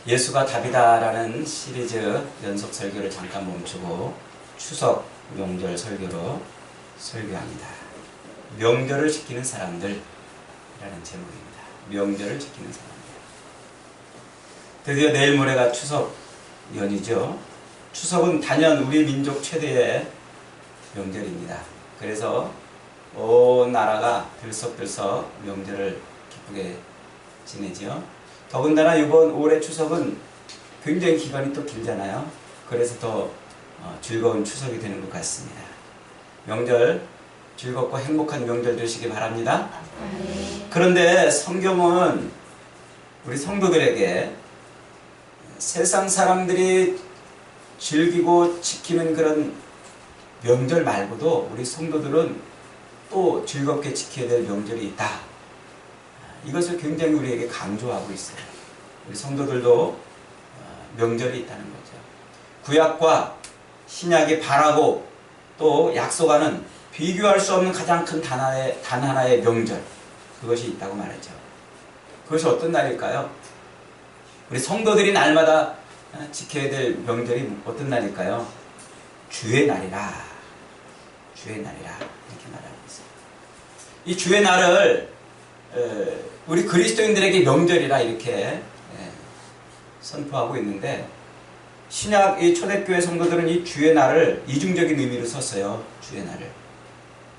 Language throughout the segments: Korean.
예수가 답이다라는 시리즈 연속 설교를 잠깐 멈추고 추석 명절 설교로 설교합니다. 명절을 지키는 사람들이라는 제목입니다. 명절을 지키는 사람들. 드디어 내일 모레가 추석 연이죠. 추석은 단연 우리 민족 최대의 명절입니다. 그래서 온 나라가 들썩들썩 명절을 기쁘게 지내죠. 더군다나 이번 올해 추석은 굉장히 기간이 또 길잖아요. 그래서 더 즐거운 추석이 되는 것 같습니다. 명절 즐겁고 행복한 명절 되시기 바랍니다. 그런데 성경은 우리 성도들에게 세상 사람들이 즐기고 지키는 그런 명절 말고도 우리 성도들은 또 즐겁게 지켜야 될 명절이 있다. 이것을 굉장히 우리에게 강조하고 있어요. 우리 성도들도 명절이 있다는 거죠. 구약과 신약이 바라고 또 약속하는 비교할 수 없는 가장 큰 단 하나의 명절, 그것이 있다고 말하죠. 그것이 어떤 날일까요? 우리 성도들이 날마다 지켜야 될 명절이 어떤 날일까요? 주의 날이라. 주의 날이라 이렇게 말하고 있어요. 이 주의 날을 우리 그리스도인들에게 명절이라 이렇게 선포하고 있는데, 신약 이 초대교회 성도들은 이 주의 날을 이중적인 의미로 썼어요. 주의 날을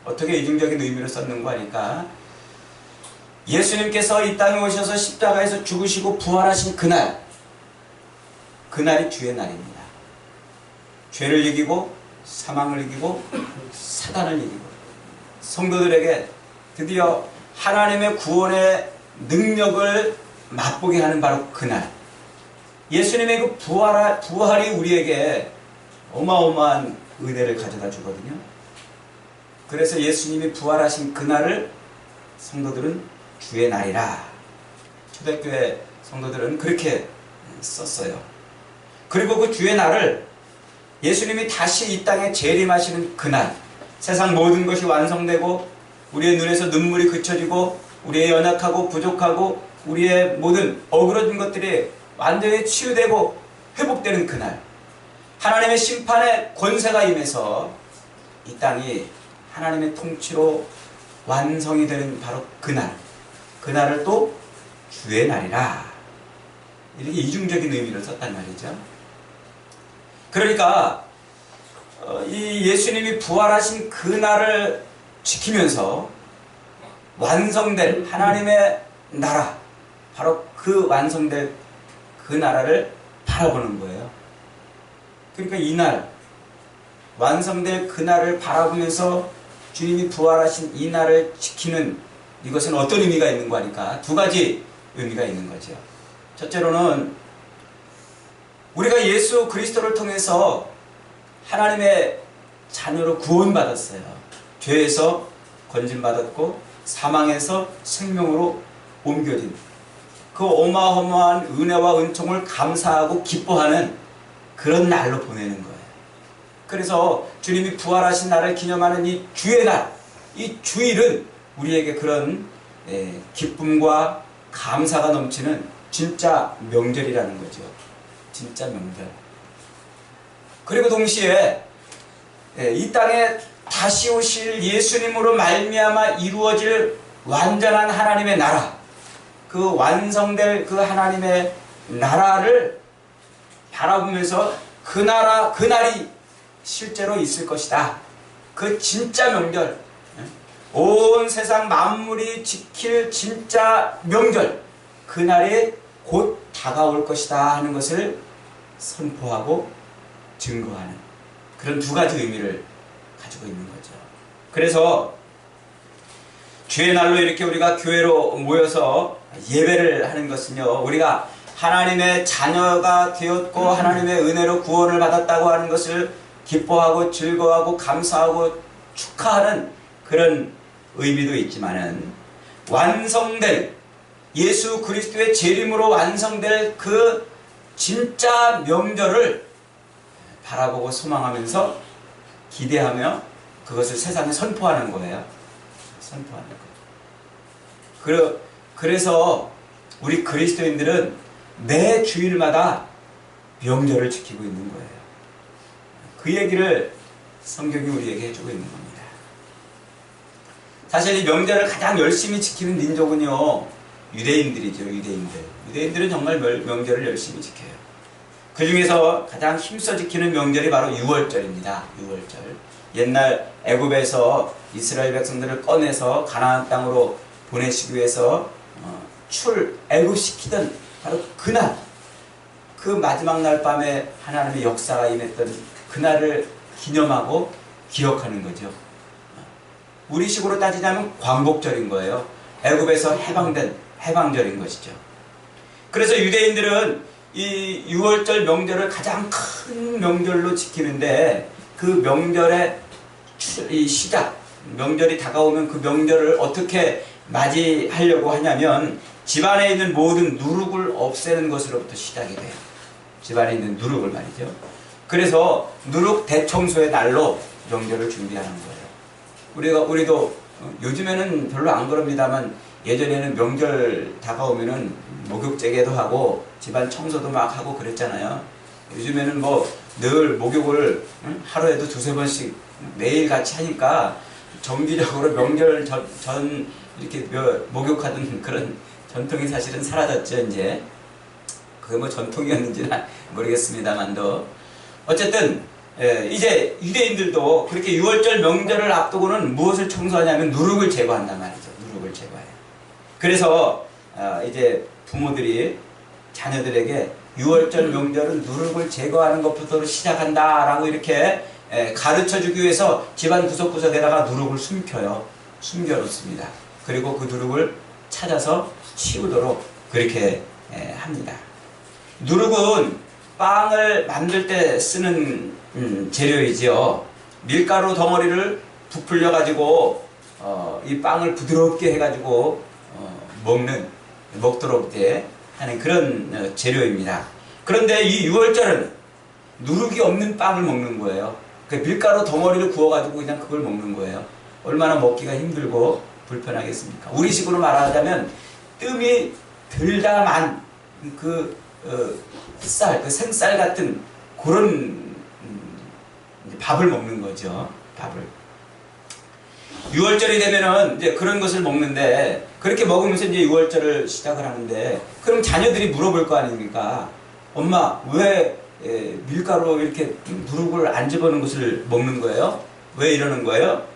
어떻게 이중적인 의미로 썼는가 하니까, 예수님께서 이 땅에 오셔서 십자가에서 죽으시고 부활하신 그날이 주의 날입니다. 죄를 이기고 사망을 이기고 사단을 이기고 성도들에게 드디어 하나님의 구원의 능력을 맛보게 하는 바로 그날, 예수님의 그 부활이 우리에게 어마어마한 은혜를 가져다 주거든요. 그래서 예수님이 부활하신 그날을 성도들은 주의 날이라, 초대교회 성도들은 그렇게 썼어요. 그리고 그 주의 날을 예수님이 다시 이 땅에 재림하시는 그날, 세상 모든 것이 완성되고 우리의 눈에서 눈물이 그쳐지고 우리의 연약하고 부족하고 우리의 모든 어그러진 것들이 완전히 치유되고 회복되는 그날, 하나님의 심판의 권세가 임해서 이 땅이 하나님의 통치로 완성이 되는 바로 그날을 또 주의 날이라 이렇게 이중적인 의미를 썼단 말이죠. 그러니까 이 예수님이 부활하신 그날을 지키면서 완성될 하나님의 나라, 바로 그 완성될 그 나라를 바라보는 거예요. 그러니까 이날 완성될 그날을 바라보면서 주님이 부활하신 이 날을 지키는, 이것은 어떤 의미가 있는가 하니까 두 가지 의미가 있는 거죠. 첫째로는 우리가 예수 그리스도를 통해서 하나님의 자녀로 구원받았어요. 죄에서 건진받았고 사망에서 생명으로 옮겨진 그 어마어마한 은혜와 은총을 감사하고 기뻐하는 그런 날로 보내는 거예요. 그래서 주님이 부활하신 날을 기념하는 이 주의 날, 이 주일은 우리에게 그런 기쁨과 감사가 넘치는 진짜 명절이라는 거죠. 진짜 명절. 그리고 동시에 이 땅에 다시 오실 예수님으로 말미암아 이루어질 완전한 하나님의 나라, 그 완성될 그 하나님의 나라를 바라보면서 그날이 실제로 있을 것이다. 그 진짜 명절, 온 세상 만물이 지킬 진짜 명절, 그날이 곧 다가올 것이다 하는 것을 선포하고 증거하는 그런 두 가지 의미를 가지고 있는 거죠. 그래서 주의 날로 이렇게 우리가 교회로 모여서 예배를 하는 것은요, 우리가 하나님의 자녀가 되었고 하나님의 은혜로 구원을 받았다고 하는 것을 기뻐하고 즐거워하고 감사하고 축하하는 그런 의미도 있지만은, 완성될 예수 그리스도의 재림으로 완성될 그 진짜 명절을 바라보고 소망하면서 기대하며 그것을 세상에 선포하는 거예요. 선포하는 거예요. 그래서 우리 그리스도인들은 매 주일마다 명절을 지키고 있는 거예요. 그 얘기를 성경이 우리에게 해주고 있는 겁니다. 사실 이 명절을 가장 열심히 지키는 민족은요, 유대인들이죠. 유대인들은 정말 명절을 열심히 지켜요. 그 중에서 가장 힘써 지키는 명절이 바로 유월절입니다. 유월절. 옛날 애굽에서 이스라엘 백성들을 꺼내서 가나안 땅으로 보내시기 위해서 애굽시키던 바로 그날, 그 마지막 날 밤에 하나님의 역사가 임했던 그날을 기념하고 기억하는 거죠. 우리식으로 따지자면 광복절인 거예요. 애굽에서 해방절인 것이죠. 그래서 유대인들은 이 유월절 명절을 가장 큰 명절로 지키는데, 그 명절의 이 시작, 명절이 다가오면 그 명절을 어떻게 맞이하려고 하냐면 집안에 있는 모든 누룩을 없애는 것으로부터 시작이 돼요. 집안에 있는 누룩을 말이죠. 그래서 누룩 대청소의 날로 명절을 준비하는 거예요. 우리도 요즘에는 별로 안 그럽니다만 예전에는 명절 다가오면은 목욕제개도 하고 집안 청소도 막 하고 그랬잖아요. 요즘에는 뭐 늘 목욕을 하루에도 두세 번씩 매일 같이 하니까 정기적으로 명절 전 이렇게 목욕하던 그런 전통이 사실은 사라졌죠. 이제 그게 뭐 전통이었는지는 모르겠습니다만도 어쨌든 이제 유대인들도 그렇게 유월절 명절을 앞두고는 무엇을 청소하냐면 누룩을 제거한단 말이죠. 누룩을 제거해요. 그래서 이제 부모들이 자녀들에게 유월절 명절은 누룩을 제거하는 것부터 시작한다라고 이렇게 가르쳐주기 위해서 집안 구석구석에다가 누룩을 숨겨놓습니다. 그리고 그 누룩을 찾아서 치우도록 그렇게 합니다. 누룩은 빵을 만들 때 쓰는 재료이지요. 밀가루 덩어리를 부풀려 가지고 이 빵을 부드럽게 해가지고 먹도록 하는 그런 재료입니다. 그런데 이 유월절은 누룩이 없는 빵을 먹는 거예요. 그 밀가루 덩어리를 구워가지고 그냥 그걸 먹는 거예요. 얼마나 먹기가 힘들고 불편하겠습니까? 우리식으로 말하자면 뜸이 들다만 그 생쌀 같은 그런 밥을 먹는 거죠. 밥을. 유월절이 되면은 이제 그런 것을 먹는데, 그렇게 먹으면서 이제 유월절을 시작을 하는데, 그럼 자녀들이 물어볼 거 아닙니까? 엄마, 왜 밀가루 이렇게 누룩을 안 집어넣은 것을 먹는 거예요? 왜 이러는 거예요?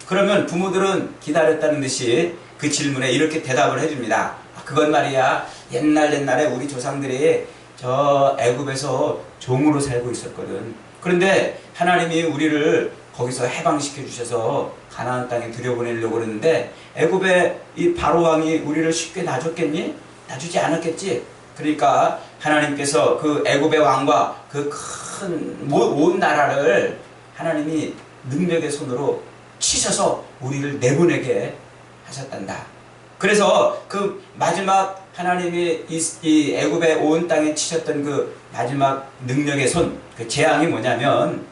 그러면 부모들은 기다렸다는 듯이 그 질문에 이렇게 대답을 해줍니다. 그건 말이야, 옛날에 우리 조상들이 저 애굽에서 종으로 살고 있었거든. 그런데 하나님이 우리를 거기서 해방시켜 주셔서 가나안 땅에 들여보내려고 그러는데, 애굽의 이 바로 왕이 우리를 쉽게 놔줬겠니? 놔주지 않았겠지? 그러니까 하나님께서 그 애굽의 왕과 그 큰 온 나라를 하나님이 능력의 손으로 치셔서 우리를 내보내게 하셨단다. 그래서 그 마지막 하나님이 이 애굽의 온 땅에 치셨던 그 마지막 능력의 손, 그 재앙이 뭐냐면,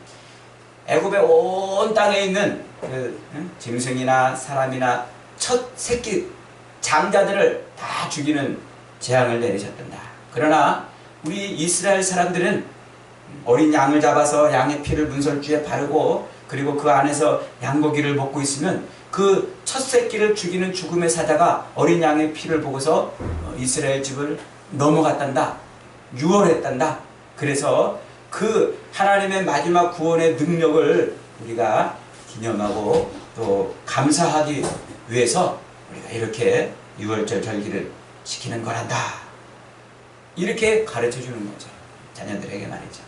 애굽의 온 땅에 있는 그 짐승이나 사람이나 첫 새끼 장자들을 다 죽이는 재앙을 내리셨단다. 그러나 우리 이스라엘 사람들은 어린 양을 잡아서 양의 피를 문설주에 바르고, 그리고 그 안에서 양고기를 먹고 있으면 그 첫 새끼를 죽이는 죽음의 사자가 어린 양의 피를 보고서 이스라엘 집을 넘어갔단다. 유월했단다. 그래서 그 하나님의 마지막 구원의 능력을 우리가 기념하고 또 감사하기 위해서 우리가 이렇게 유월절 절기를 지키는 거란다. 이렇게 가르쳐 주는 거죠. 자녀들에게 말이죠.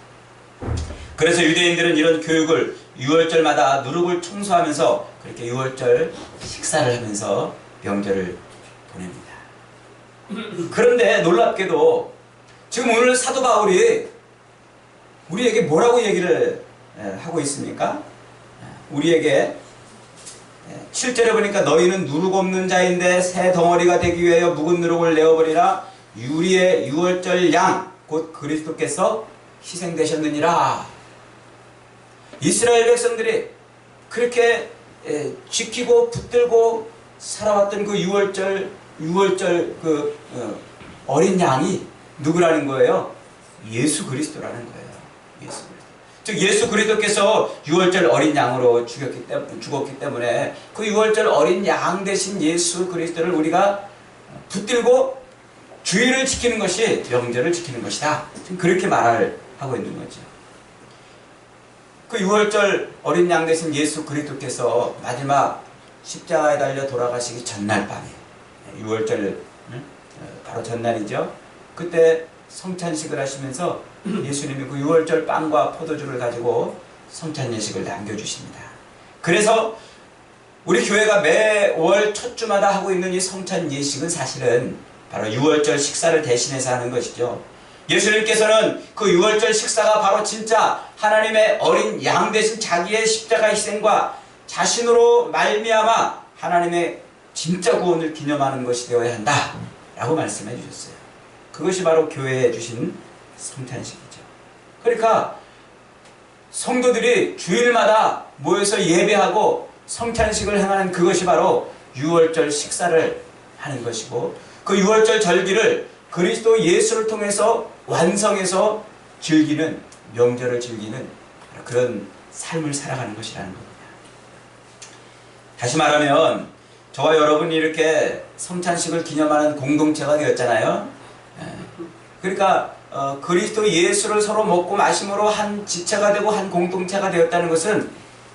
그래서 유대인들은 이런 교육을 유월절마다 누룩을 청소하면서 그렇게 유월절 식사를 하면서 명절을 보냅니다. 그런데 놀랍게도 지금 오늘 사도 바울이 우리에게 뭐라고 얘기를 하고 있습니까? 우리에게 7절에 보니까 너희는 누룩 없는 자인데 새 덩어리가 되기 위하여 묵은 누룩을 내어버리라. 유리의 유월절 양 곧 그리스도께서 희생되셨느니라. 이스라엘 백성들이 그렇게 지키고 붙들고 살아왔던 그 유월절 그 어린 양이 누구라는 거예요? 예수 그리스도라는 거예요. 예수 그리스도. 즉 예수 그리스도께서 유월절 어린 양으로 죽었기 때문에 그 유월절 어린 양 대신 예수 그리스도를 우리가 붙들고 주일을 지키는 것이 명절을 지키는 것이다. 지금 그렇게 말을 하고 있는 거죠. 그 유월절 어린 양 대신 예수 그리스도께서 마지막 십자가에 달려 돌아가시기 전날 밤에, 유월절 바로 전날이죠. 그때 성찬식을 하시면서 예수님이 그 유월절 빵과 포도주를 가지고 성찬 예식을 남겨주십니다. 그래서 우리 교회가 매월 첫 주마다 하고 있는 이 성찬 예식은 사실은 바로 유월절 식사를 대신해서 하는 것이죠. 예수님께서는 그 유월절 식사가 바로 진짜 하나님의 어린 양 대신 자기의 십자가 희생과 자신으로 말미암아 하나님의 진짜 구원을 기념하는 것이 되어야 한다 라고 말씀해 주셨어요. 그것이 바로 교회에 주신 성찬식이죠. 그러니까 성도들이 주일마다 모여서 예배하고 성찬식을 행하는 그것이 바로 유월절 식사를 하는 것이고, 그 유월절 절기를 그리스도 예수를 통해서 완성해서 즐기는, 명절을 즐기는 그런 삶을 살아가는 것이라는 겁니다. 다시 말하면 저와 여러분이 이렇게 성찬식을 기념하는 공동체가 되었잖아요. 그러니까 그리스도 예수를 서로 먹고 마심으로 한 지체가 되고 한 공동체가 되었다는 것은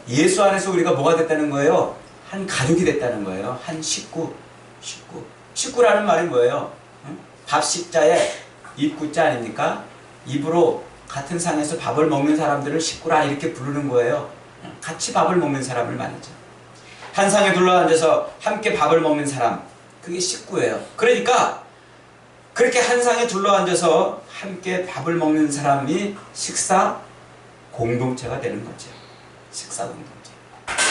예수 안에서 우리가 뭐가 됐다는 거예요? 한 가족이 됐다는 거예요. 한 식구. 식구라는 말이 뭐예요? 밥식자에 입구자 아닙니까? 입으로 같은 상에서 밥을 먹는 사람들을 식구라 이렇게 부르는 거예요. 같이 밥을 먹는 사람을 말이죠. 한 상에 둘러앉아서 함께 밥을 먹는 사람, 그게 식구예요. 그러니까 그렇게 한 상에 둘러앉아서 함께 밥을 먹는 사람이 식사 공동체가 되는 거죠. 식사 공동체.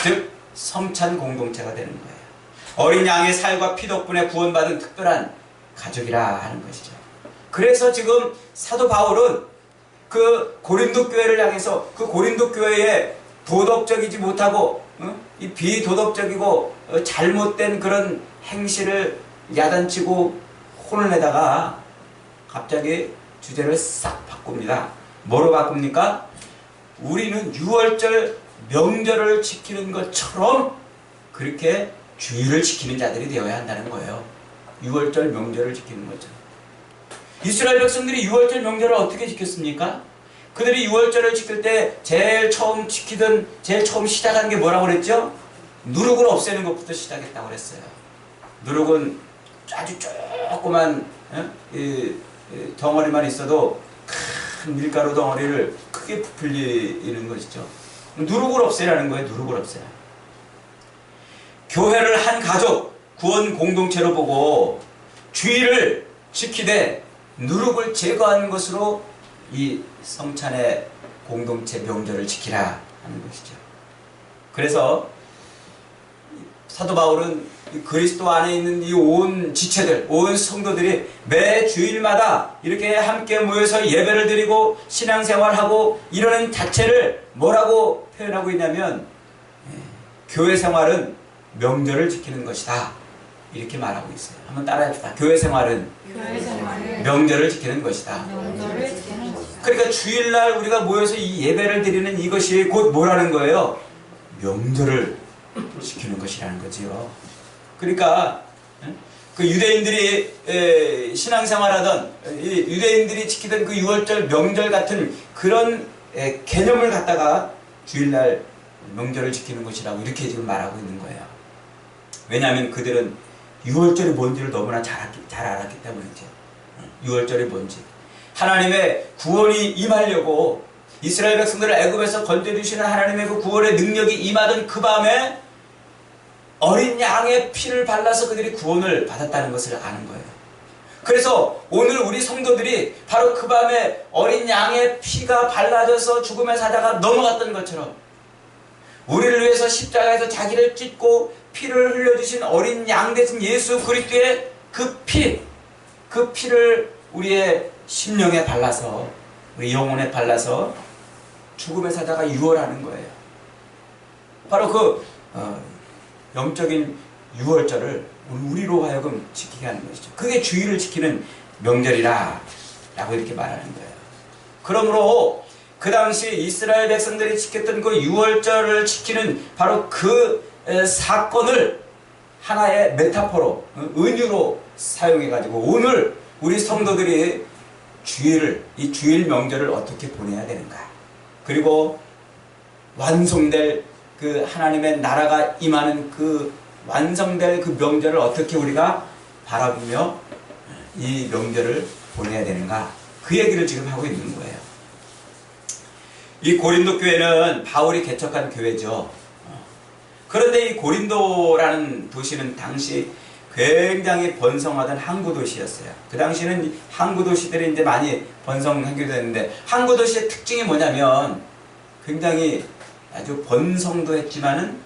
즉 성찬 공동체가 되는 거예요. 어린 양의 살과 피 덕분에 구원받은 특별한 가족이라 하는 것이죠. 그래서 지금 사도 바울은 그 고린도 교회를 향해서 그 고린도 교회에 도덕적이지 못하고 이 비도덕적이고 잘못된 그런 행실을 야단치고 혼을 내다가 갑자기 주제를 싹 바꿉니다. 뭐로 바꿉니까? 우리는 유월절 명절을 지키는 것처럼 그렇게 주일을 지키는 자들이 되어야 한다는 거예요. 유월절 명절을 지키는 거죠. 이스라엘 백성들이 유월절 명절을 어떻게 지켰습니까? 그들이 유월절을 지킬 때 제일 처음 시작한 게 뭐라고 그랬죠? 누룩을 없애는 것부터 시작했다고 그랬어요. 누룩은 아주 조그만 덩어리만 있어도 큰 밀가루 덩어리를 크게 부풀리는 것이죠. 누룩을 없애라는 거예요. 누룩을 없애라. 교회를 한 가족, 구원 공동체로 보고 주의를 지키되 누룩을 제거하는 것으로 이 성찬의 공동체 명절을 지키라 하는 것이죠. 그래서 사도 바울은 그리스도 안에 있는 이 온 지체들, 온 성도들이 매 주일마다 이렇게 함께 모여서 예배를 드리고 신앙생활하고 이러는 자체를 뭐라고 표현하고 있냐면 교회 생활은 명절을 지키는 것이다 이렇게 말하고 있어요. 한번 따라합시다. 교회 생활은 명절을 지키는 것이다. 그러니까 주일날 우리가 모여서 이 예배를 드리는 이것이 곧 뭐라는 거예요? 명절을 지키는 것이라는 거지요. 그러니까 그 유대인들이 신앙생활하던 유대인들이 지키던 그 유월절 명절 같은 그런 개념을 갖다가 주일날 명절을 지키는 것이라고 이렇게 지금 말하고 있는 거예요. 왜냐하면 그들은 유월절이 뭔지를 너무나 잘 알았기 때문이죠. 유월절이 뭔지. 하나님의 구원이 임하려고 이스라엘 백성들을 애굽에서 건져주시는 하나님의 그 구원의 능력이 임하던 그 밤에 어린 양의 피를 발라서 그들이 구원을 받았다는 것을 아는 거예요. 그래서 오늘 우리 성도들이 바로 그 밤에 어린 양의 피가 발라져서 죽음의 사자가 넘어갔던 것처럼 우리를 위해서 십자가에서 자기를 찢고 피를 흘려주신 어린 양 대신 예수 그리스도의 그 피를 우리의 심령에 발라서 우리 영혼에 발라서 죽음의 사자가 유월하는 거예요. 바로 그 영적인 유월절을 우리로 하여금 지키게 하는 것이죠. 그게 주일을 지키는 명절이라 라고 이렇게 말하는 거예요. 그러므로 그 당시 이스라엘 백성들이 지켰던 그 유월절을 지키는 바로 그 사건을 하나의 메타포로, 은유로 사용해가지고 오늘 우리 성도들이 이 주일 명절을 어떻게 보내야 되는가. 그리고 완성될 그 하나님의 나라가 임하는 그 완성될 그 명절을 어떻게 우리가 바라보며 이 명절을 보내야 되는가. 그 얘기를 지금 하고 있는 거예요. 이 고린도 교회는 바울이 개척한 교회죠. 그런데 이 고린도라는 도시는 당시 굉장히 번성하던 항구 도시였어요. 그 당시는 항구 도시들이 이제 많이 번성하게 됐는데, 항구 도시의 특징이 뭐냐면 굉장히 아주 번성도 했지만은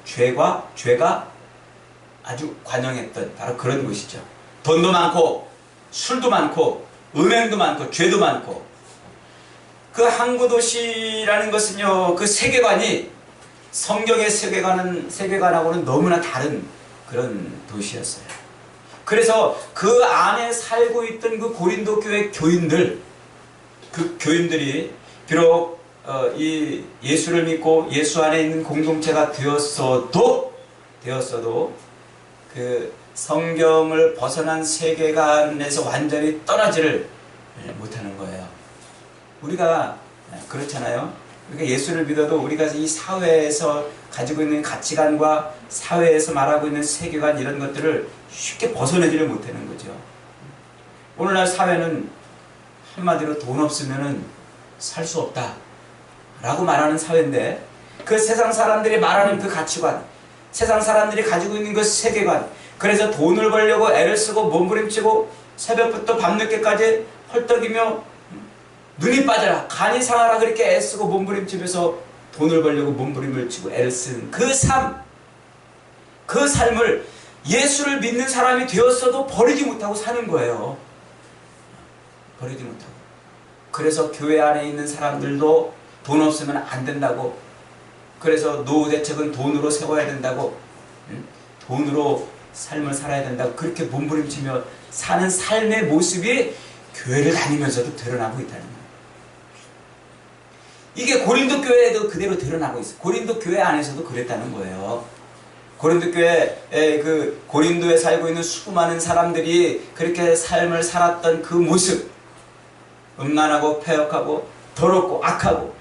죄가 아주 관영했던 바로 그런 곳이죠. 돈도 많고 술도 많고 음행도 많고 죄도 많고. 그 항구 도시라는 것은요, 그 세계관이 성경의 세계관하고는 너무나 다른 그런 도시였어요. 그래서 그 안에 살고 있던 그 고린도 교회 교인들, 그 교인들이 비록 이 예수를 믿고 예수 안에 있는 공동체가 되었어도 그 성경을 벗어난 세계관에서 완전히 떠나지를 못하는 거예요. 우리가 그렇잖아요. 우리가 예수를 믿어도 우리가 이 사회에서 가지고 있는 가치관과 사회에서 말하고 있는 세계관, 이런 것들을 쉽게 벗어내지를 못하는 거죠. 오늘날 사회는 한마디로 돈 없으면 살 수 없다 라고 말하는 사회인데, 그 세상 사람들이 말하는 그 가치관, 세상 사람들이 가지고 있는 그 세계관, 그래서 돈을 벌려고 애를 쓰고 몸부림치고 새벽부터 밤늦게까지 헐떡이며 눈이 빠져라, 간이 상하라 그렇게 애쓰고 몸부림치면서 돈을 벌려고 몸부림을 치고 애를 쓰는 그 삶을 예수를 믿는 사람이 되었어도 버리지 못하고 사는 거예요. 버리지 못하고. 그래서 교회 안에 있는 사람들도 돈 없으면 안 된다고, 그래서 노후 대책은 돈으로 세워야 된다고, 돈으로 삶을 살아야 된다고 그렇게 몸부림치며 사는 삶의 모습이 교회를 다니면서도 드러나고 있다는 거예요. 이게 고린도 교회에도 그대로 드러나고 있어요. 고린도 교회 안에서도 그랬다는 거예요. 고린도 교회, 그 고린도에 살고 있는 수많은 사람들이 그렇게 삶을 살았던 그 모습, 음란하고 패역하고 더럽고 악하고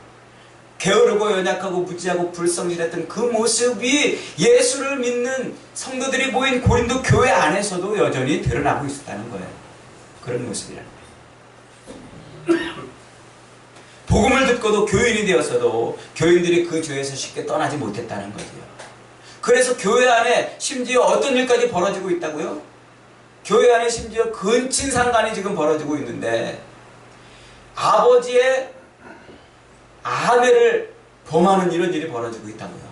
게으르고 연약하고 무지하고 불성실했던 그 모습이 예수를 믿는 성도들이 모인 고린도 교회 안에서도 여전히 드러나고 있었다는 거예요. 그런 모습이라는 거예요. 복음을 듣고도 교인이 되었어도 교인들이 그 죄에서 쉽게 떠나지 못했다는 거죠. 그래서 교회 안에 심지어 어떤 일까지 벌어지고 있다고요? 교회 안에 심지어 근친상간이 지금 벌어지고 있는데, 아버지의 아내를 범하는 이런 일이 벌어지고 있다고요.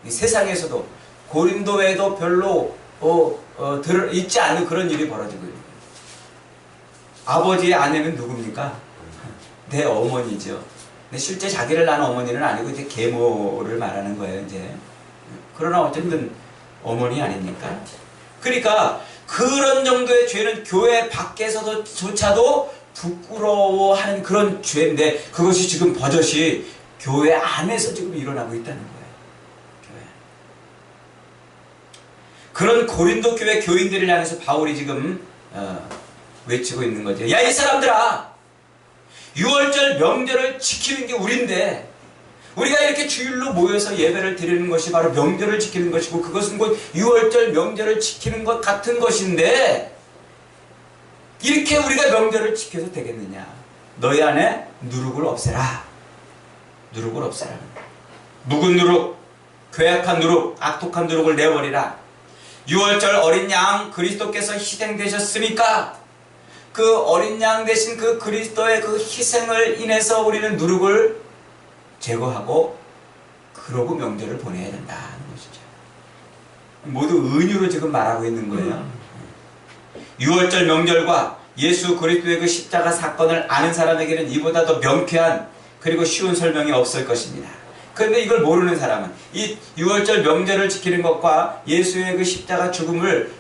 이 세상에서도 고린도에도 별로 있지 않은 그런 일이 벌어지고 있는 거예요. 아버지의 아내는 누굽니까? 내 어머니죠. 근데 실제 자기를 낳은 어머니는 아니고 이제 계모를 말하는 거예요, 이제. 그러나 어쨌든 어머니 아닙니까? 그러니까 그런 정도의 죄는 교회 밖에서조차도 부끄러워하는 그런 죄인데, 그것이 지금 버젓이 교회 안에서 지금 일어나고 있다는 거예요. 교회. 그런 고린도 교회 교인들을 향해서 바울이 지금 외치고 있는 거죠. 야, 이 사람들아! 6월절 명절을 지키는 게 우린데, 우리가 이렇게 주일로 모여서 예배를 드리는 것이 바로 명절을 지키는 것이고, 그것은 곧 6월절 명절을 지키는 것 같은 것인데, 이렇게 우리가 명절을 지켜서 되겠느냐? 너희 안에 누룩을 없애라. 누룩을 없애라. 묵은 누룩, 괴악한 누룩, 악독한 누룩을 내버리라. 6월절 어린 양 그리스도께서 희생되셨으니까 그 어린 양 대신 그 그리스도의 그 희생을 인해서 우리는 누룩을 제거하고 그러고 명절을 보내야 된다는 것이죠. 모두 은유로 지금 말하고 있는 거예요. 6월절 명절과 예수 그리스도의 그 십자가 사건을 아는 사람에게는 이보다 더 명쾌한 그리고 쉬운 설명이 없을 것입니다. 그런데 이걸 모르는 사람은, 이 6월절 명절을 지키는 것과 예수의 그 십자가 죽음을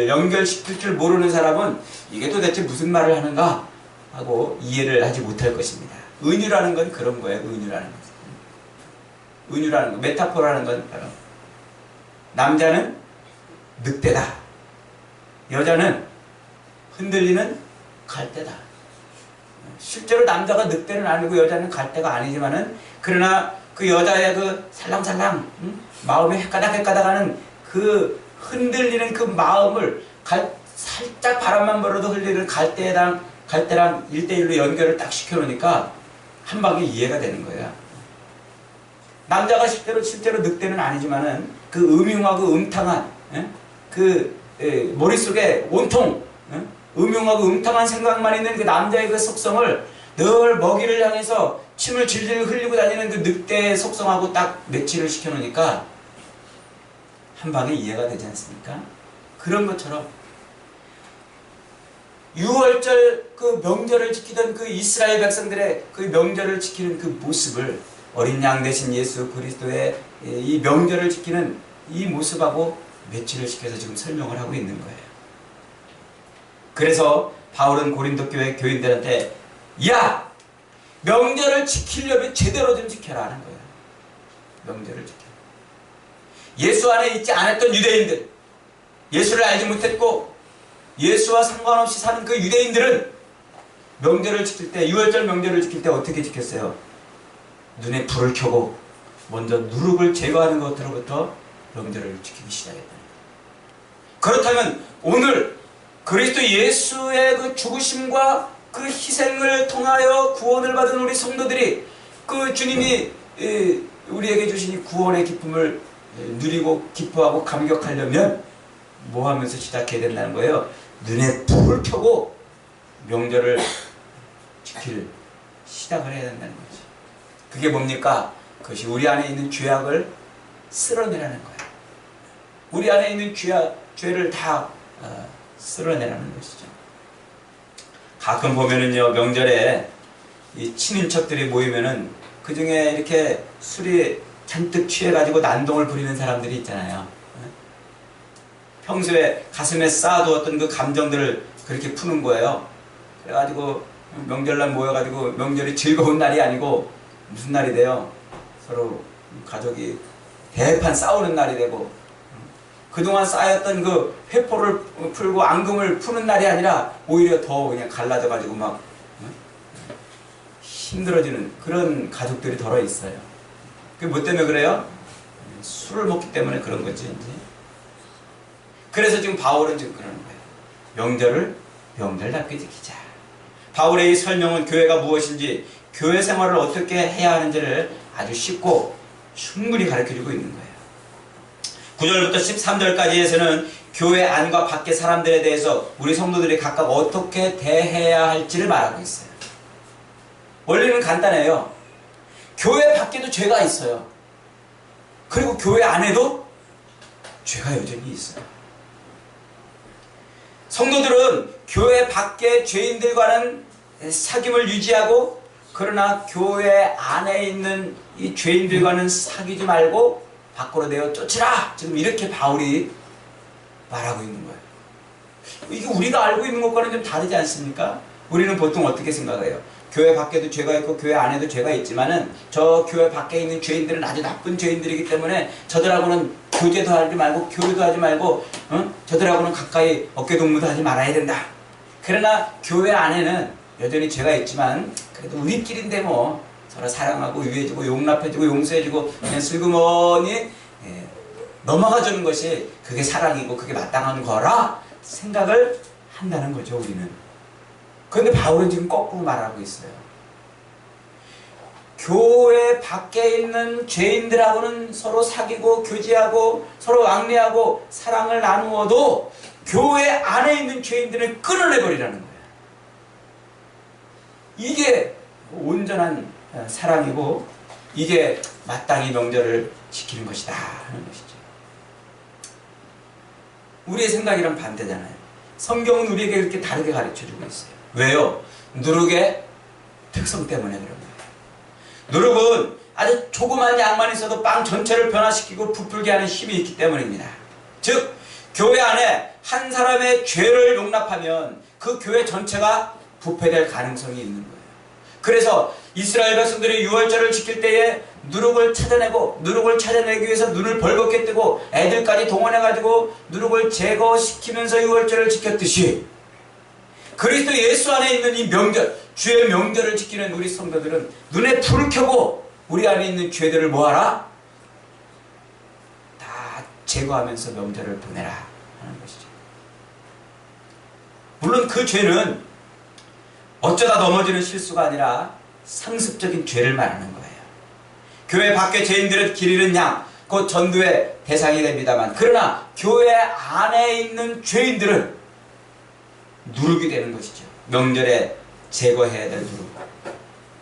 연결시킬 줄 모르는 사람은 이게 도대체 무슨 말을 하는가 하고 이해를 하지 못할 것입니다. 은유라는 건 그런 거예요. 은유라는 것. 은유라는 거, 메타포라는 건 바로 남자는 늑대다. 여자는 흔들리는 갈대다. 실제로 남자가 늑대는 아니고 여자는 갈대가 아니지만은 그러나 그 여자의 그 살랑살랑 마음에 헷가닥헷가닥하는 그 흔들리는 그 마음을 살짝 바람만 불어도 흘리는 갈대랑 1대1로 연결을 딱 시켜놓으니까 한 방에 이해가 되는 거야. 남자가 실제로 늑대는 아니지만은 그 음흉하고 음탕한 머릿속에 온통 음흉하고 음탕한 생각만 있는 그 남자의 그 속성을 늘 먹이를 향해서 침을 질질 흘리고 다니는 그 늑대의 속성하고 딱 매치를 시켜놓으니까 한 방에 이해가 되지 않습니까? 그런 것처럼 유월절 그 명절을 지키던 그 이스라엘 백성들의 그 명절을 지키는 그 모습을 어린 양 대신 예수 그리스도의 이 명절을 지키는 이 모습하고 매치를 시켜서 지금 설명을 하고 있는 거예요. 그래서 바울은 고린도 교회 교인들한테 야! 명절을 지키려면 제대로 좀 지켜라 하는 거예요. 명절을 지켜. 예수 안에 있지 않았던 유대인들, 예수를 알지 못했고 예수와 상관없이 사는 그 유대인들은 명절을 지킬 때, 유월절 명절을 지킬 때 어떻게 지켰어요? 눈에 불을 켜고 먼저 누룩을 제거하는 것으로부터 명절을 지키기 시작했다. 그렇다면 오늘 그리스도 예수의 그 죽으심과 그 희생을 통하여 구원을 받은 우리 성도들이 그 주님이 우리에게 주신 이 구원의 기쁨을 누리고 기뻐하고 감격하려면 뭐 하면서 시작해야 된다는 거예요? 눈에 불을 켜고 명절을 지킬 시작을 해야 된다는 거죠. 그게 뭡니까? 그것이 우리 안에 있는 죄악을 쓸어내라는 거예요. 우리 안에 있는 죄를 다 쓸어내라는 것이죠. 가끔 보면은요, 명절에 이 친인척들이 모이면은 그 중에 이렇게 술이 잔뜩 취해가지고 난동을 부리는 사람들이 있잖아요. 평소에 가슴에 쌓아두었던 그 감정들을 그렇게 푸는 거예요. 그래가지고 명절날 모여가지고 명절이 즐거운 날이 아니고 무슨 날이 돼요? 서로 가족이 대판 싸우는 날이 되고 그동안 쌓였던 그 회포를 풀고 앙금을 푸는 날이 아니라 오히려 더 그냥 갈라져가지고 막 힘들어지는 그런 가족들이 덜어 있어요. 그게 뭐 때문에 그래요? 술을 먹기 때문에 그런 거지. 이제. 그래서 지금 바울은 지금 그러는 거예요. 명절을 명절답게 지키자. 바울의 이 설명은 교회가 무엇인지, 교회 생활을 어떻게 해야 하는지를 아주 쉽고 충분히 가르쳐주고 있는 거예요. 9절부터 13절까지에서는 교회 안과 밖의 사람들에 대해서 우리 성도들이 각각 어떻게 대해야 할지를 말하고 있어요. 원리는 간단해요. 교회 밖에도 죄가 있어요. 그리고 교회 안에도 죄가 여전히 있어요. 성도들은 교회 밖의 죄인들과는 사귐을 유지하고, 그러나 교회 안에 있는 이 죄인들과는 사귀지 말고 밖으로 내어 쫓으라! 지금 이렇게 바울이 말하고 있는 거예요. 이게 우리가 알고 있는 것과는 좀 다르지 않습니까? 우리는 보통 어떻게 생각해요? 교회 밖에도 죄가 있고 교회 안에도 죄가 있지만은 저 교회 밖에 있는 죄인들은 아주 나쁜 죄인들이기 때문에 저들하고는 교제도 하지 말고 교류도 하지 말고 저들하고는 가까이 어깨동무도 하지 말아야 된다. 그러나 교회 안에는 여전히 죄가 있지만 그래도 우리끼리인데 뭐 서로 사랑하고 유해지고 용납해주고 용서해주고 그냥 슬그머니 넘어가주는 것이 그게 사랑이고 그게 마땅한 거라 생각을 한다는 거죠, 우리는. 그런데 바울은 지금 거꾸로 말하고 있어요. 교회 밖에 있는 죄인들하고는 서로 사귀고 교제하고 서로 왕래하고 사랑을 나누어도 교회 안에 있는 죄인들은 끊어내버리라는 거예요. 이게 온전한 사랑이고 이게 마땅히 명절을 지키는 것이다 하는 것이죠. 우리의 생각이랑 반대잖아요. 성경은 우리에게 이렇게 다르게 가르쳐주고 있어요. 왜요? 누룩의 특성 때문에 그런 거예요. 누룩은 아주 조그만 양만 있어도 빵 전체를 변화시키고 부풀게 하는 힘이 있기 때문입니다. 즉 교회 안에 한 사람의 죄를 용납하면 그 교회 전체가 부패될 가능성이 있는 거예요. 그래서 이스라엘 백성들이 유월절을 지킬 때에 누룩을 찾아내고, 누룩을 찾아내기 위해서 눈을 벌겋게 뜨고 애들까지 동원해가지고 누룩을 제거시키면서 유월절을 지켰듯이, 그리스도 예수 안에 있는 이 명절, 주의 명절을 지키는 우리 성도들은 눈에 불을 켜고 우리 안에 있는 죄들을 뭐하라? 다 제거하면서 명절을 보내라 하는 것이죠. 물론 그 죄는 어쩌다 넘어지는 실수가 아니라 상습적인 죄를 말하는 거예요. 교회 밖의 죄인들은 길 잃은 양, 곧 전도의 대상이 됩니다만, 그러나 교회 안에 있는 죄인들은 누룩이 되는 것이죠. 명절에 제거해야 될 누룩.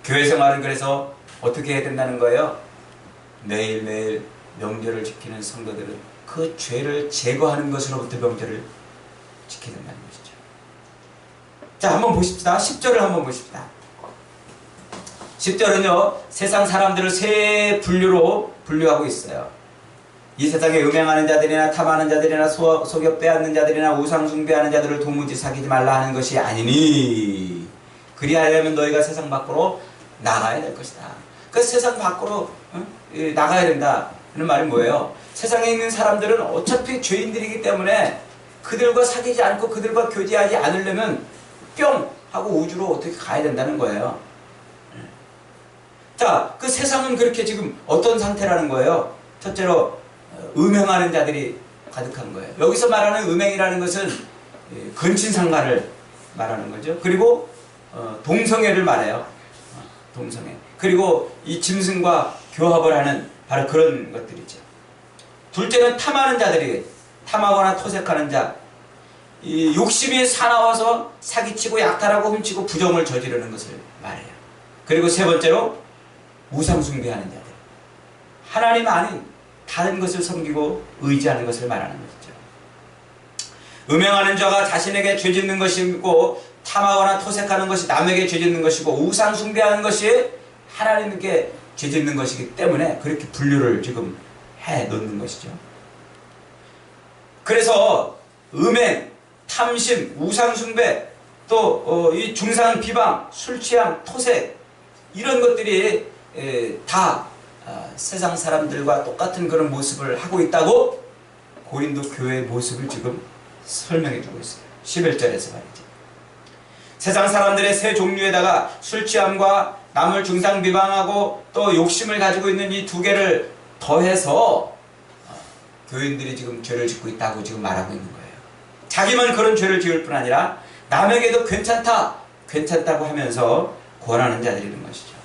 교회 생활은 그래서 어떻게 해야 된다는 거예요? 매일매일 명절을 지키는 성도들은 그 죄를 제거하는 것으로부터 명절을 지켜야 된다는 것이죠. 자, 한번 보십시다. 10절을 한번 보십시다. 10절은요, 세상 사람들을 세 분류로 분류하고 있어요. 이 세상에 음행하는 자들이나 탐하는 자들이나 속여 빼앗는 자들이나 우상 숭배하는 자들을 도무지 사귀지 말라 하는 것이 아니니, 그리하려면 너희가 세상 밖으로 나가야 될 것이다. 그 세상 밖으로 나가야 된다 하는 말이 뭐예요? 세상에 있는 사람들은 어차피 죄인들이기 때문에 그들과 사귀지 않고 그들과 교제하지 않으려면 뿅 하고 우주로 어떻게 가야 된다는 거예요. 자, 그 세상은 그렇게 지금 어떤 상태라는 거예요? 첫째로 음행하는 자들이 가득한 거예요. 여기서 말하는 음행이라는 것은 근친상간을 말하는 거죠. 그리고 동성애를 말해요. 동성애. 그리고 이 짐승과 교합을 하는 바로 그런 것들이죠. 둘째는 탐하는 자들이, 탐하거나 토색하는 자, 이 욕심이 사나워서 사기치고 약탈하고 훔치고 부정을 저지르는 것을 말해요. 그리고 세 번째로 우상 숭배하는 자들, 하나님 아닌 다른 것을 섬기고 의지하는 것을 말하는 것이죠. 음행하는 자가 자신에게 죄짓는 것이고, 탐하거나 토색하는 것이 남에게 죄짓는 것이고, 우상 숭배하는 것이 하나님께 죄짓는 것이기 때문에 그렇게 분류를 지금 해 놓는 것이죠. 그래서 음행, 탐심, 우상 숭배, 또 이 중상 비방, 술 취함, 토색, 이런 것들이 다 세상 사람들과 똑같은 그런 모습을 하고 있다고 고린도 교회의 모습을 지금 설명해 주고 있어요. 11절에서 말이죠. 세상 사람들의 세 종류에다가 술 취함과 남을 중상 비방하고 또 욕심을 가지고 있는 이 두 개를 더해서 교인들이 지금 죄를 짓고 있다고 지금 말하고 있는 거예요. 자기만 그런 죄를 지을 뿐 아니라 남에게도 괜찮다고 하면서 권하는 자들이 있는 것이죠.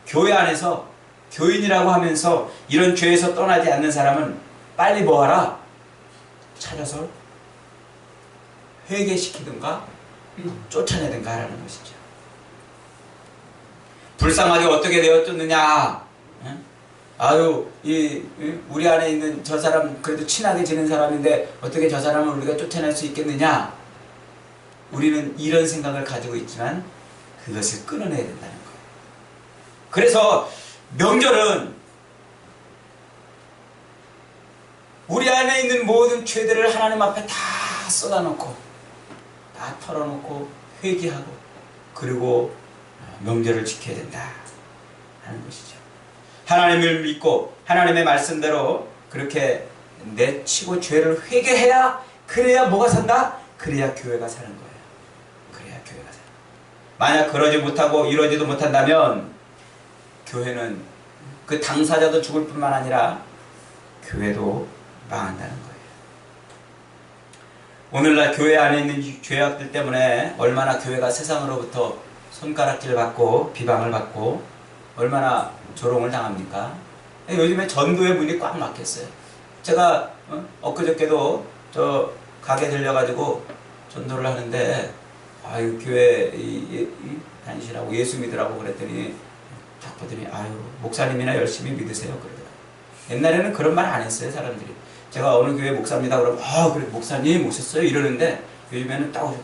교회 안에서 교인이라고 하면서 이런 죄에서 떠나지 않는 사람은 빨리 뭐하라? 찾아서 회개시키든가 쫓아내든가 하라는 것이죠. 불쌍하게 어떻게 되어졌느냐? 아유, 우리 안에 있는 저 사람 그래도 친하게 지낸 사람인데 어떻게 저 사람을 우리가 쫓아낼 수 있겠느냐? 우리는 이런 생각을 가지고 있지만 그것을 끊어내야 된다는 거예요. 그래서 명절은 우리 안에 있는 모든 죄들을 하나님 앞에 다 쏟아놓고 다 털어놓고 회개하고 그리고 명절을 지켜야 된다 하는 것이죠. 하나님을 믿고 하나님의 말씀대로 그렇게 내치고 죄를 회개해야, 그래야 뭐가 산다? 그래야 교회가 사는 거예요. 그래야 교회가 사는 거예요. 만약 그러지 못하고 이러지도 못한다면 교회는 그 당사자도 죽을 뿐만 아니라 교회도 망한다는 거예요. 오늘날 교회 안에 있는 죄악들 때문에 얼마나 교회가 세상으로부터 손가락질 받고 비방을 받고 얼마나 조롱을 당합니까? 요즘에 전도의 문이 꽉 막혔어요. 제가 엊그저께도 저 가게 들려가지고 전도를 하는데 아유 교회 다니시라고 예수 믿으라고 그랬더니 딱 보더니 아유 목사님이나 열심히 믿으세요 그러더라고요. 옛날에는 그런 말 안 했어요 사람들이. 제가 어느 교회 목사입니다 그러면 아 그래 목사님 오셨어요 이러는데 요즘에는 딱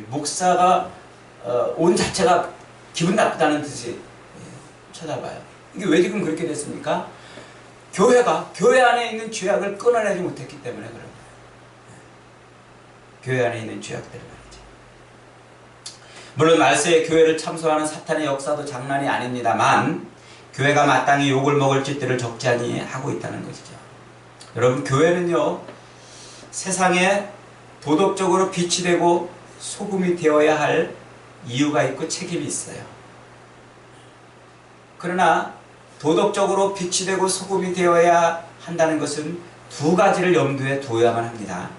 목사가 온 자체가 기분 나쁘다는 듯이 쳐다봐요. 이게 왜 지금 그렇게 됐습니까? 교회가 교회 안에 있는 죄악을 끊어내지 못했기 때문에 그런 거예요. 교회 안에 있는 죄악들을 말이죠. 물론 말세에 교회를 참소하는 사탄의 역사도 장난이 아닙니다만 교회가 마땅히 욕을 먹을 짓들을 적잖이 하고 있다는 것이죠. 여러분, 교회는요 세상에 도덕적으로 빛이 되고 소금이 되어야 할 이유가 있고 책임이 있어요. 그러나 도덕적으로 빛이 되고 소금이 되어야 한다는 것은 두 가지를 염두에 두어야만 합니다.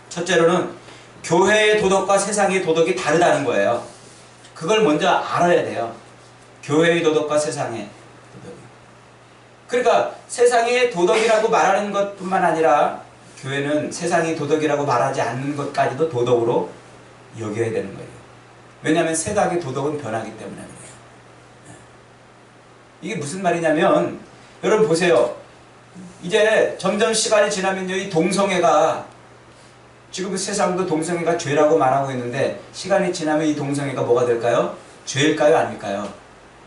첫째로는 교회의 도덕과 세상의 도덕이 다르다는 거예요. 그걸 먼저 알아야 돼요. 교회의 도덕과 세상의 도덕이. 그러니까 세상의 도덕이라고 말하는 것뿐만 아니라 교회는 세상의 도덕이라고 말하지 않는 것까지도 도덕으로 여겨야 되는 거예요. 왜냐하면 세상의 도덕은 변하기 때문에 그래요. 이게 무슨 말이냐면 여러분 보세요. 이제 점점 시간이 지나면요 이 동성애가, 지금 세상도 동성애가 죄라고 말하고 있는데 시간이 지나면 이 동성애가 뭐가 될까요? 죄일까요? 아닐까요?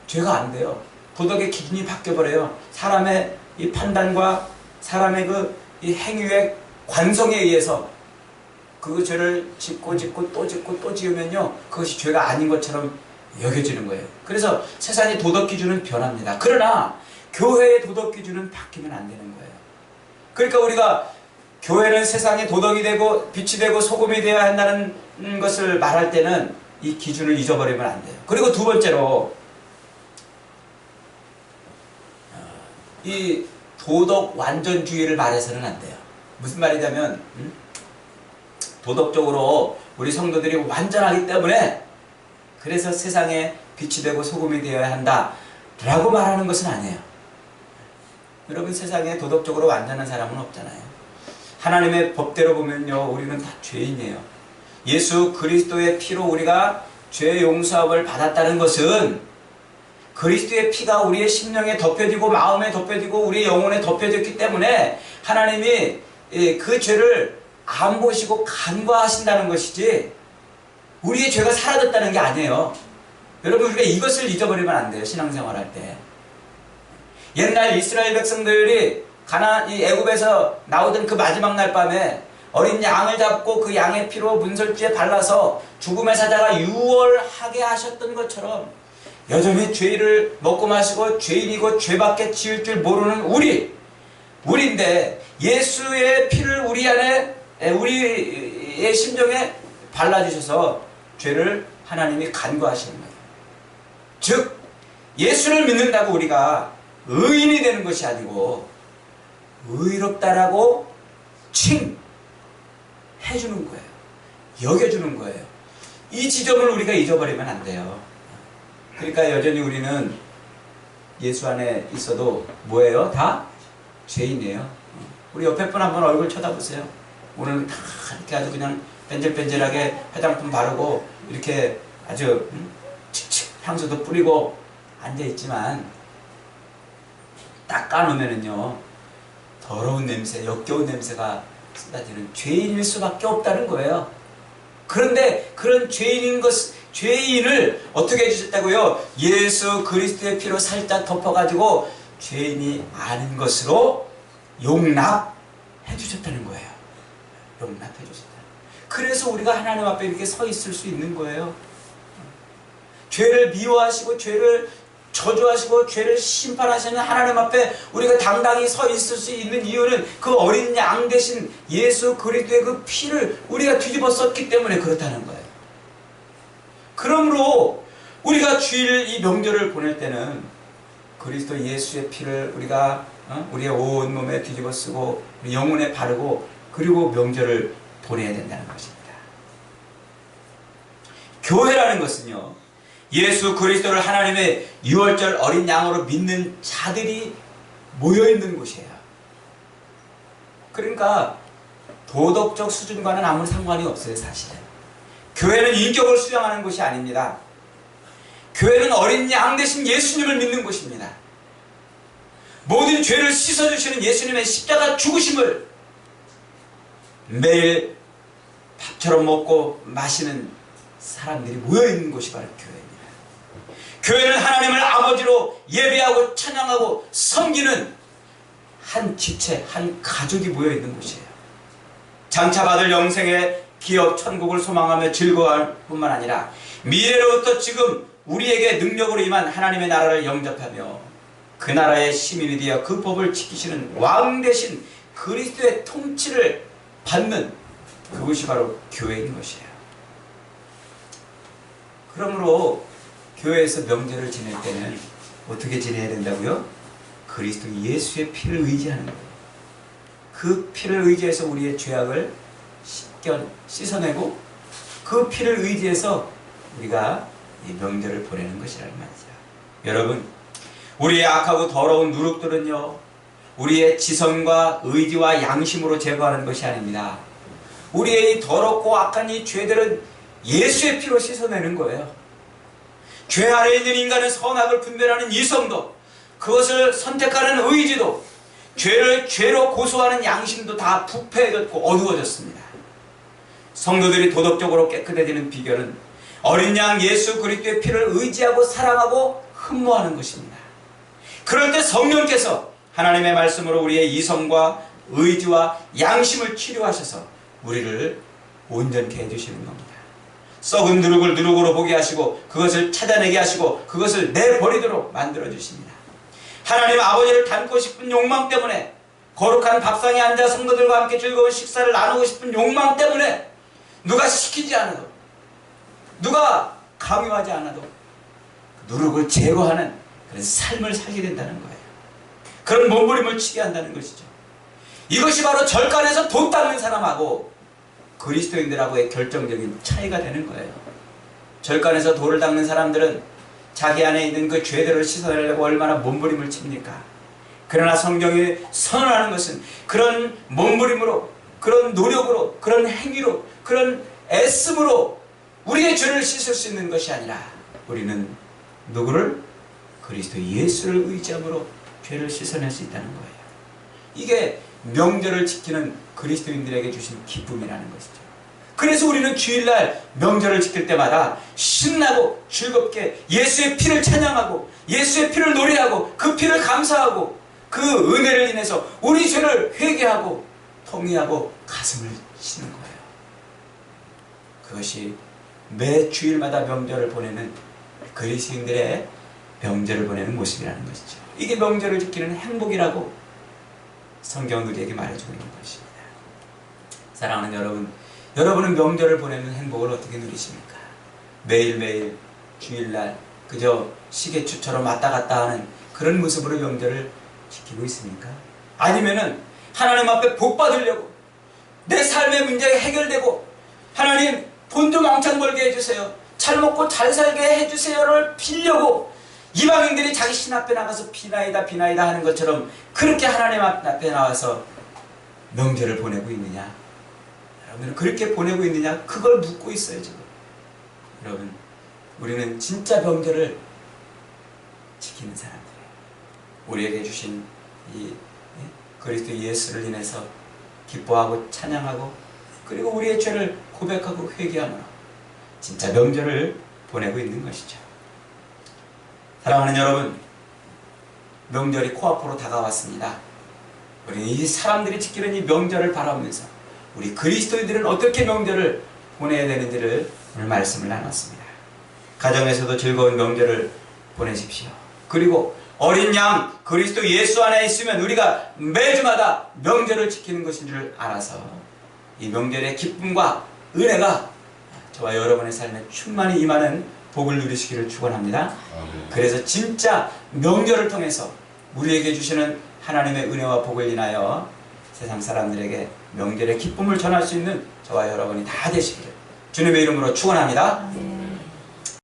죄가 안 돼요. 도덕의 기준이 바뀌어버려요. 사람의 이 판단과 사람의 이 행위의 관성에 의해서 그 죄를 짓고 또 짓고 또 지으면요 그것이 죄가 아닌 것처럼 여겨지는 거예요. 그래서 세상의 도덕 기준은 변합니다. 그러나 교회의 도덕 기준은 바뀌면 안 되는 거예요. 그러니까 우리가 교회는 세상의 도덕이 되고 빛이 되고 소금이 되어야 한다는 것을 말할 때는 이 기준을 잊어버리면 안 돼요. 그리고 두 번째로 이 도덕 완전주의를 말해서는 안 돼요. 무슨 말이냐면 도덕적으로 우리 성도들이 완전하기 때문에 그래서 세상에 빛이 되고 소금이 되어야 한다 라고 말하는 것은 아니에요. 여러분, 세상에 도덕적으로 완전한 사람은 없잖아요. 하나님의 법대로 보면요 우리는 다 죄인이에요. 예수 그리스도의 피로 우리가 죄 용서함을 받았다는 것은 그리스도의 피가 우리의 심령에 덮여지고 마음에 덮여지고 우리의 영혼에 덮여졌기 때문에 하나님이 그 죄를 안 보시고 간과하신다는 것이지 우리의 죄가 사라졌다는 게 아니에요. 여러분, 우리가 이것을 잊어버리면 안 돼요. 신앙생활 할 때. 옛날 이스라엘 백성들이 이 애굽에서 나오던 그 마지막 날 밤에 어린 양을 잡고 그 양의 피로 문설주에 발라서 죽음의 사자가 유월하게 하셨던 것처럼 여전히 죄를 먹고 마시고 죄인이고 죄밖에 지을 줄 모르는 우리인데 예수의 피를 우리 안에 우리의 심정에 발라주셔서 죄를 하나님이 간과하시는 거예요. 즉 예수를 믿는다고 우리가 의인이 되는 것이 아니고 의롭다라고 칭해주는 거예요. 여겨주는 거예요. 이 지점을 우리가 잊어버리면 안 돼요. 그러니까 여전히 우리는 예수 안에 있어도 뭐예요? 다 죄인이에요. 우리 옆에 분 한번 얼굴 쳐다보세요. 오늘 다 이렇게 아주 그냥 뺀질뺀질하게 화장품 바르고 이렇게 아주 칙칙 향수도 뿌리고 앉아있지만 딱 까놓으면은요 더러운 냄새, 역겨운 냄새가 쏟아지는 죄인일 수밖에 없다는 거예요. 그런데 그런 죄인을 어떻게 해주셨다고요? 예수 그리스도의 피로 살짝 덮어가지고 죄인이 아닌 것으로 용납해 주셨다는 거예요. 용납해 주셨다. 그래서 우리가 하나님 앞에 이렇게 서 있을 수 있는 거예요. 죄를 미워하시고 죄를 저주하시고 죄를 심판하시는 하나님 앞에 우리가 당당히 서 있을 수 있는 이유는 그 어린 양 대신 예수 그리스도의 그 피를 우리가 뒤집어 썼기 때문에 그렇다는 거예요. 그러므로 우리가 주일 이 명절을 보낼 때는 그리스도 예수의 피를 우리가 우리의 온 몸에 뒤집어 쓰고 우리 영혼에 바르고 그리고 명절을 보내야 된다는 것입니다. 교회라는 것은요 예수 그리스도를 하나님의 유월절 어린 양으로 믿는 자들이 모여있는 곳이에요. 그러니까 도덕적 수준과는 아무 상관이 없어요. 사실은 교회는 인격을 수양하는 곳이 아닙니다. 교회는 어린 양 대신 예수님을 믿는 곳입니다. 모든 죄를 씻어주시는 예수님의 십자가 죽으심을 매일 밥처럼 먹고 마시는 사람들이 모여있는 곳이 바로 교회입니다. 교회는 하나님을 아버지로 예배하고 찬양하고 섬기는 한 지체, 한 가족이 모여있는 곳이에요. 장차 받을 영생의 기업 천국을 소망하며 즐거워할 뿐만 아니라 미래로부터 지금 우리에게 능력으로 임한 하나님의 나라를 영접하며 그 나라의 시민이 되어 그 법을 지키시는 왕 대신 그리스도의 통치를 받는 그것이 바로 교회인 것이에요. 그러므로 교회에서 명절을 지낼 때는 어떻게 지내야 된다고요? 그리스도 예수의 피를 의지하는 거예요. 그 피를 의지해서 우리의 죄악을 씻어내고 그 피를 의지해서 우리가 이 명절을 보내는 것이라는 말이죠. 여러분, 우리의 악하고 더러운 누룩들은요, 우리의 지성과 의지와 양심으로 제거하는 것이 아닙니다. 우리의 이 더럽고 악한 이 죄들은 예수의 피로 씻어내는 거예요. 죄 아래에 있는 인간은 선악을 분별하는 이성도, 그것을 선택하는 의지도, 죄를 죄로 고소하는 양심도 다 부패해졌고 어두워졌습니다. 성도들이 도덕적으로 깨끗해지는 비결은 어린 양 예수 그리스도의 피를 의지하고 사랑하고 흠모하는 것입니다. 그럴 때 성령께서 하나님의 말씀으로 우리의 이성과 의지와 양심을 치료하셔서 우리를 온전케 해주시는 겁니다. 썩은 누룩을 누룩으로 보게 하시고 그것을 찾아내게 하시고 그것을 내버리도록 만들어 주십니다. 하나님 아버지를 닮고 싶은 욕망 때문에, 거룩한 밥상에 앉아 성도들과 함께 즐거운 식사를 나누고 싶은 욕망 때문에 누가 시키지 않아도, 누가 강요하지 않아도 누룩을 제거하는 그런 삶을 살게 된다는 거예요. 그런 몸부림을 치게 한다는 것이죠. 이것이 바로 절간에서 돈 닦는 사람하고 그리스도인들하고의 결정적인 차이가 되는 거예요. 절간에서 돌을 닦는 사람들은 자기 안에 있는 그 죄들을 씻어내려고 얼마나 몸부림을 칩니까? 그러나 성경이 선언하는 것은 그런 몸부림으로, 그런 노력으로, 그런 행위로, 그런 애씀으로 우리의 죄를 씻을 수 있는 것이 아니라 우리는 누구를? 그리스도 예수를 의지함으로 죄를 씻어낼 수 있다는 거예요. 이게 명절을 지키는 그리스도인들에게 주신 기쁨이라는 것이죠. 그래서 우리는 주일날 명절을 지킬 때마다 신나고 즐겁게 예수의 피를 찬양하고 예수의 피를 노래하고 그 피를 감사하고 그 은혜를 인해서 우리 죄를 회개하고 통회하고 가슴을 치는 거예요. 그것이 매 주일마다 명절을 보내는 그리스도인들의 명절을 보내는 모습이라는 것이죠. 이게 명절을 지키는 행복이라고 성경은 우리에게 말해주고 있는 것입니다. 사랑하는 여러분, 여러분은 명절을 보내는 행복을 어떻게 누리십니까? 매일매일 주일날 그저 시계추처럼 왔다 갔다 하는 그런 모습으로 명절을 지키고 있습니까? 아니면은 하나님 앞에 복 받으려고 내 삶의 문제가 해결되고 하나님 돈 좀 왕창 벌게 해주세요, 잘 먹고 잘 살게 해주세요를 빌려고 이방인들이 자기 신 앞에 나가서 비나이다 비나이다 하는 것처럼 그렇게 하나님 앞에 나와서 명절을 보내고 있느냐? 여러분은 그렇게 보내고 있느냐? 그걸 묻고 있어요 지금. 여러분, 우리는 진짜 명절을 지키는 사람들이에요. 우리에게 주신 이 그리스도 예수를 인해서 기뻐하고 찬양하고 그리고 우리의 죄를 고백하고 회개함으로 진짜 명절을 보내고 있는 것이죠. 사랑하는 여러분, 명절이 코앞으로 다가왔습니다. 우리는 이 사람들이 지키는 이 명절을 바라보면서 우리 그리스도인들은 어떻게 명절을 보내야 되는지를 오늘 말씀을 나눴습니다. 가정에서도 즐거운 명절을 보내십시오. 그리고 어린 양 그리스도 예수 안에 있으면 우리가 매주마다 명절을 지키는 것인 줄 알아서 이 명절의 기쁨과 은혜가 저와 여러분의 삶에 충만히 임하는 복을 누리시기를 축원합니다. 그래서 진짜 명절을 통해서 우리에게 주시는 하나님의 은혜와 복을 인하여 세상 사람들에게 명절의 기쁨을 전할 수 있는 저와 여러분이 다 되시기를 주님의 이름으로 축원합니다.